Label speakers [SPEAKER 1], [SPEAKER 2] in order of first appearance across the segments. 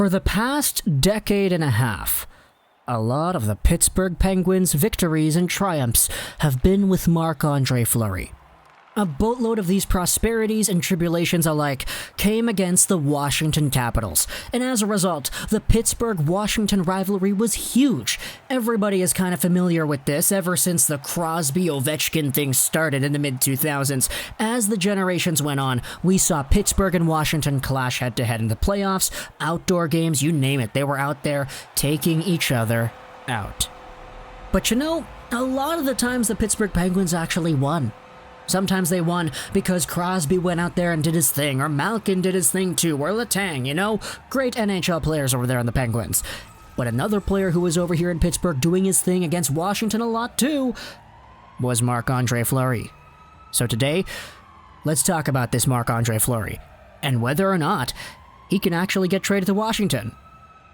[SPEAKER 1] For the past decade and a half, a lot of the Pittsburgh Penguins' victories and triumphs have been with Marc-Andre Fleury. A boatload of these prosperities and tribulations alike came against the Washington Capitals, and as a result, the Pittsburgh-Washington rivalry was huge. Everybody is kind of familiar with this ever since the Crosby-Ovechkin thing started in the mid-2000s. As the generations went on, we saw Pittsburgh and Washington clash head-to-head in the playoffs, outdoor games, you name it. They were out there taking each other out. But you know, a lot of the times the Pittsburgh Penguins actually won. Sometimes they won because Crosby went out there and did his thing, or Malkin did his thing too, or Letang, you know? Great NHL players over there on the Penguins. But another player who was over here in Pittsburgh doing his thing against Washington a lot too was Marc-Andre Fleury. So today, let's talk about this Marc-Andre Fleury, and whether or not he can actually get traded to Washington.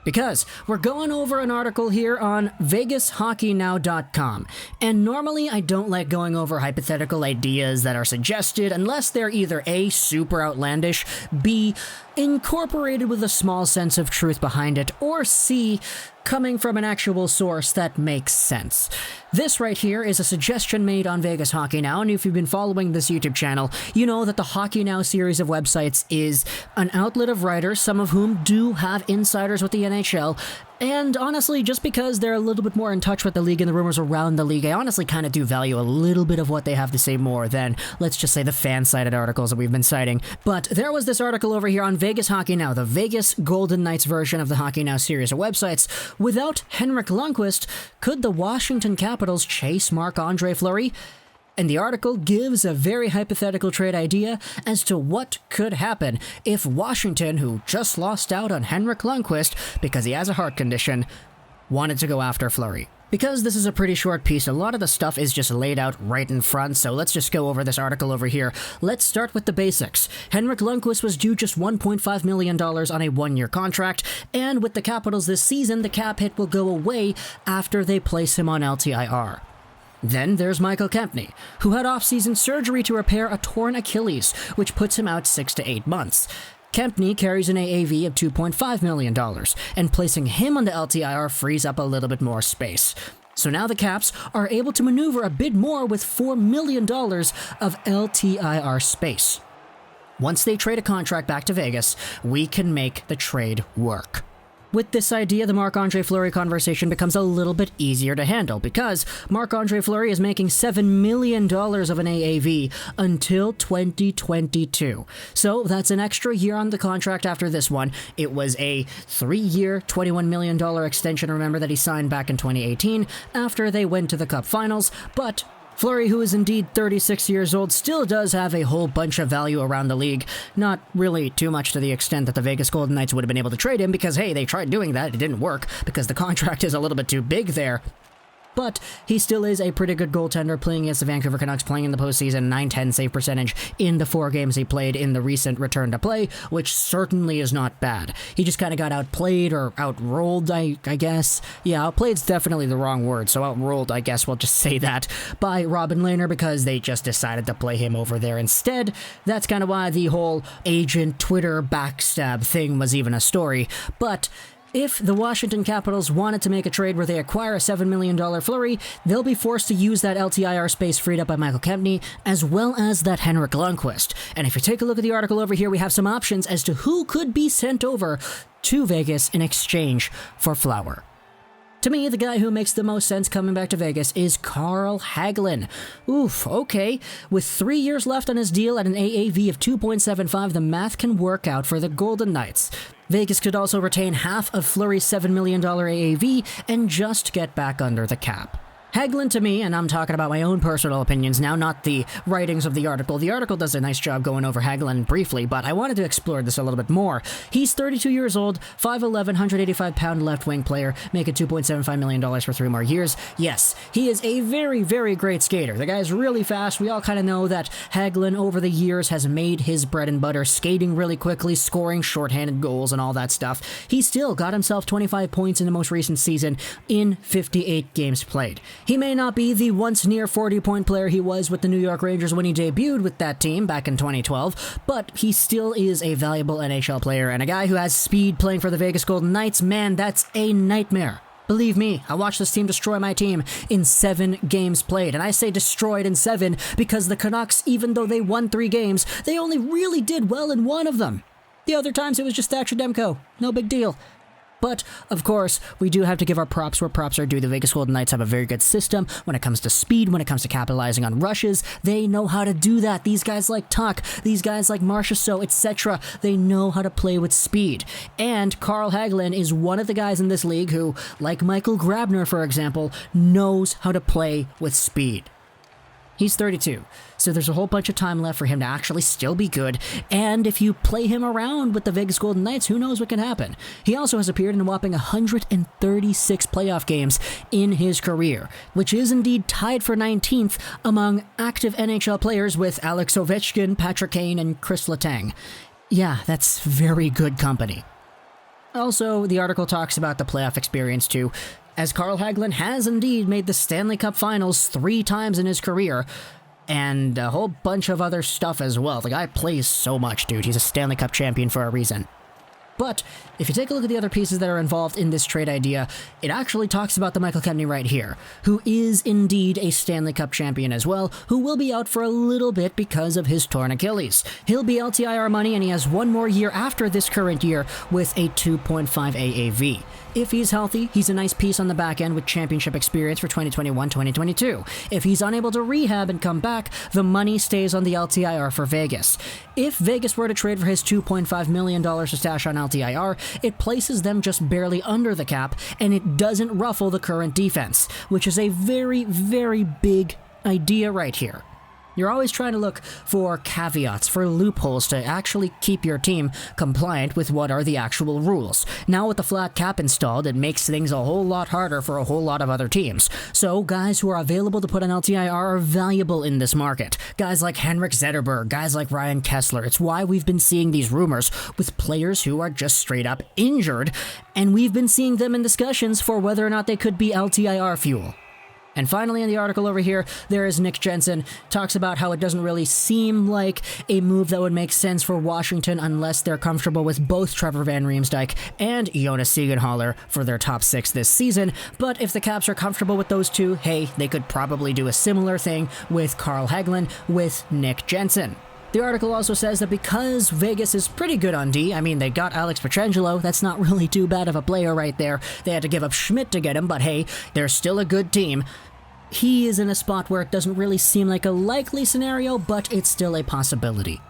[SPEAKER 1] Because we're going over an article here on VegasHockeyNow.com, and normally I don't like going over hypothetical ideas that are suggested unless they're either A, super outlandish, B, incorporated with a small sense of truth behind it, or C, coming from an actual source that makes sense. This right here is a suggestion made on Vegas Hockey Now, and if you've been following this YouTube channel, you know that the Hockey Now series of websites is an outlet of writers, some of whom do have insiders with the NHL, and honestly, just because they're a little bit more in touch with the league and the rumors around the league, I honestly kind of do value a little bit of what they have to say more than, let's just say, the fan-sided articles that we've been citing. But there was this article over here on Vegas Hockey Now, the Vegas Golden Knights version of the Hockey Now series of websites. Without Henrik Lundqvist, could the Washington Capitals chase Marc-Andre Fleury? And the article gives a very hypothetical trade idea as to what could happen if Washington, who just lost out on Henrik Lundqvist because he has a heart condition, wanted to go after Fleury. Because this is a pretty short piece, a lot of the stuff is just laid out right in front, so let's just go over this article over here. Let's start with the basics. Henrik Lundqvist was due just $1.5 million on a one-year contract, and with the Capitals this season, the cap hit will go away after they place him on LTIR. Then there's Michael Kempny, who had off-season surgery to repair a torn Achilles, which puts him out 6 to 8 months. Kempny carries an AAV of $2.5 million, and placing him on the LTIR frees up a little bit more space. So now the Caps are able to maneuver a bit more with $4 million of LTIR space. Once they trade a contract back to Vegas, we can make the trade work. With this idea, the Marc-Andre Fleury conversation becomes a little bit easier to handle because Marc-Andre Fleury is making $7 million of an AAV until 2022. So that's an extra year on the contract after this one. It was a 3-year, $21 million extension, remember, that he signed back in 2018 after they went to the Cup Finals, but Fleury, who is indeed 36 years old, still does have a whole bunch of value around the league. Not really too much to the extent that the Vegas Golden Knights would have been able to trade him because, hey, they tried doing that, it didn't work because the contract is a little bit too big there. But he still is a pretty good goaltender playing against the Vancouver Canucks, playing in the postseason, .910 save percentage in the 4 games he played in the recent return to play, which certainly is not bad. He just kind of got outplayed or outrolled, I guess. Yeah, outplayed's definitely the wrong word, so outrolled, I guess we'll just say that, by Robin Lehner because they just decided to play him over there instead. That's kind of why the whole agent Twitter backstab thing was even a story, but if the Washington Capitals wanted to make a trade where they acquire a $7 million Fleury, they'll be forced to use that LTIR space freed up by Michael Kempny, as well as that Henrik Lundqvist. And if you take a look at the article over here, we have some options as to who could be sent over to Vegas in exchange for Fleury. To me, the guy who makes the most sense coming back to Vegas is Carl Hagelin. Oof, okay. With 3 years left on his deal at an AAV of 2.75, the math can work out for the Golden Knights. Vegas could also retain half of Fleury's $7 million AAV and just get back under the cap. Hagelin to me, and I'm talking about my own personal opinions now, not the writings of the article. The article does a nice job going over Hagelin briefly, but I wanted to explore this a little bit more. He's 32 years old, 5'11", 185-pound left-wing player, making $2.75 million for 3 more years. Yes, he is a very, very great skater. The guy's really fast. We all kind of know that Hagelin over the years has made his bread and butter skating really quickly, scoring shorthanded goals and all that stuff. He still got himself 25 points in the most recent season in 58 games played. He may not be the once near 40-point player he was with the New York Rangers when he debuted with that team back in 2012, but he still is a valuable NHL player, and a guy who has speed playing for the Vegas Golden Knights, man, that's a nightmare. Believe me, I watched this team destroy my team in 7 games played, and I say destroyed in 7 because the Canucks, even though they won 3 games, they only really did well in 1 of them. The other times it was just Thatcher Demko. No big deal. But, of course, we do have to give our props where props are due. The Vegas Golden Knights have a very good system when it comes to speed, when it comes to capitalizing on rushes. They know how to do that. These guys like Tuck, these guys like Marchessault, etc. They know how to play with speed. And Carl Hagelin is one of the guys in this league who, like Michael Grabner, for example, knows how to play with speed. He's 32, so there's a whole bunch of time left for him to actually still be good, and if you play him around with the Vegas Golden Knights, who knows what can happen. He also has appeared in a whopping 136 playoff games in his career, which is indeed tied for 19th among active NHL players with Alex Ovechkin, Patrick Kane, and Chris Letang. Yeah, that's very good company. Also, the article talks about the playoff experience too, as Carl Hagelin has indeed made the Stanley Cup Finals 3 times in his career, and a whole bunch of other stuff as well. The guy plays so much, dude. He's a Stanley Cup champion for a reason. But if you take a look at the other pieces that are involved in this trade idea, it actually talks about the Michael Kempny right here, who is indeed a Stanley Cup champion as well, who will be out for a little bit because of his torn Achilles. He'll be LTIR money, and he has 1 more year after this current year with a 2.5 AAV. If he's healthy, he's a nice piece on the back end with championship experience for 2021-2022. If he's unable to rehab and come back, the money stays on the LTIR for Vegas. If Vegas were to trade for his $2.5 million to stash on LTIR, it places them just barely under the cap, and it doesn't ruffle the current defense, which is a very, very big idea right here. You're always trying to look for caveats, for loopholes to actually keep your team compliant with what are the actual rules. Now with the flat cap installed, it makes things a whole lot harder for a whole lot of other teams. So guys who are available to put on LTIR are valuable in this market. Guys like Henrik Zetterberg, guys like Ryan Kessler. It's why we've been seeing these rumors with players who are just straight up injured, and we've been seeing them in discussions for whether or not they could be LTIR fuel. And finally in the article over here, there is Nick Jensen, talks about how it doesn't really seem like a move that would make sense for Washington unless they're comfortable with both Trevor Van Riemsdyk and Jonas Siegenthaler for their top 6 this season, but if the Caps are comfortable with those two, hey, they could probably do a similar thing with Carl Hagelin with Nick Jensen. The article also says that because Vegas is pretty good on D, I mean, they got Alex Pietrangelo, that's not really too bad of a player right there. They had to give up Schmidt to get him, but hey, they're still a good team. He is in a spot where it doesn't really seem like a likely scenario, but it's still a possibility.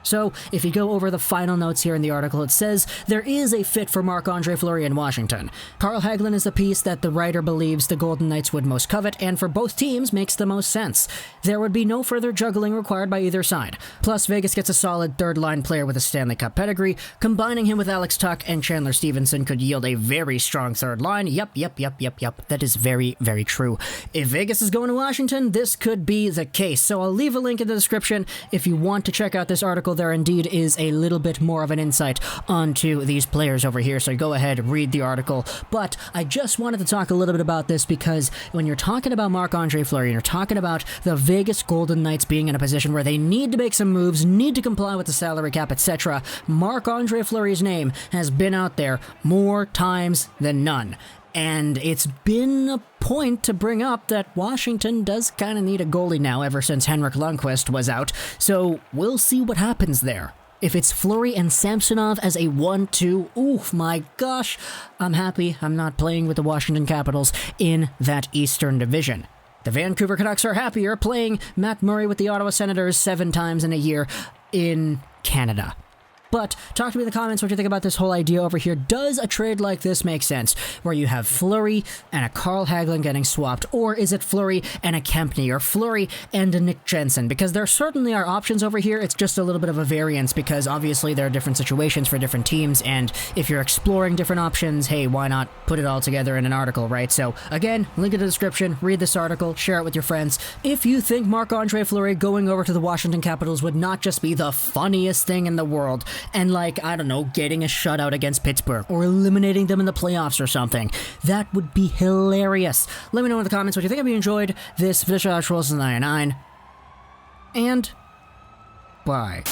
[SPEAKER 1] So, if you go over the final notes here in the article, it says there is a fit for Marc-Andre Fleury in Washington. Carl Hagelin is the piece that the writer believes the Golden Knights would most covet, and for both teams makes the most sense. There would be no further juggling required by either side. Plus, Vegas gets a solid third-line player with a Stanley Cup pedigree. Combining him with Alex Tuch and Chandler Stevenson could yield a very strong third line. Yep. That is very, very true. If Vegas is going to Washington, this could be the case. So I'll leave a link in the description if you want to check out this article. There indeed is a little bit more of an insight onto these players over here, so go ahead, read the article. But I just wanted to talk a little bit about this because when you're talking about Marc-Andre Fleury and you're talking about the Vegas Golden Knights being in a position where they need to make some moves, need to comply with the salary cap, etc., Marc-Andre Fleury's name has been out there more times than none. And it's been a point to bring up that Washington does kind of need a goalie now ever since Henrik Lundqvist was out, so we'll see what happens there. If it's Fleury and Samsonov as a 1-2, oof, my gosh, I'm happy I'm not playing with the Washington Capitals in that Eastern Division. The Vancouver Canucks are happier playing Matt Murray with the Ottawa Senators 7 times in a year in Canada. But talk to me in the comments what you think about this whole idea over here. Does a trade like this make sense, where you have Fleury and a Carl Hagelin getting swapped, or is it Fleury and a Kempny, or Fleury and a Nick Jensen? Because there certainly are options over here. It's just a little bit of a variance because obviously there are different situations for different teams, and if you're exploring different options, hey, why not put it all together in an article, right? So again, link in the description, read this article, share it with your friends. If you think Marc-Andre Fleury going over to the Washington Capitals would not just be the funniest thing in the world, and like, I don't know, getting a shutout against Pittsburgh or eliminating them in the playoffs or something. That would be hilarious. Let me know in the comments what you think. If you enjoyed this Vishal 99, and bye.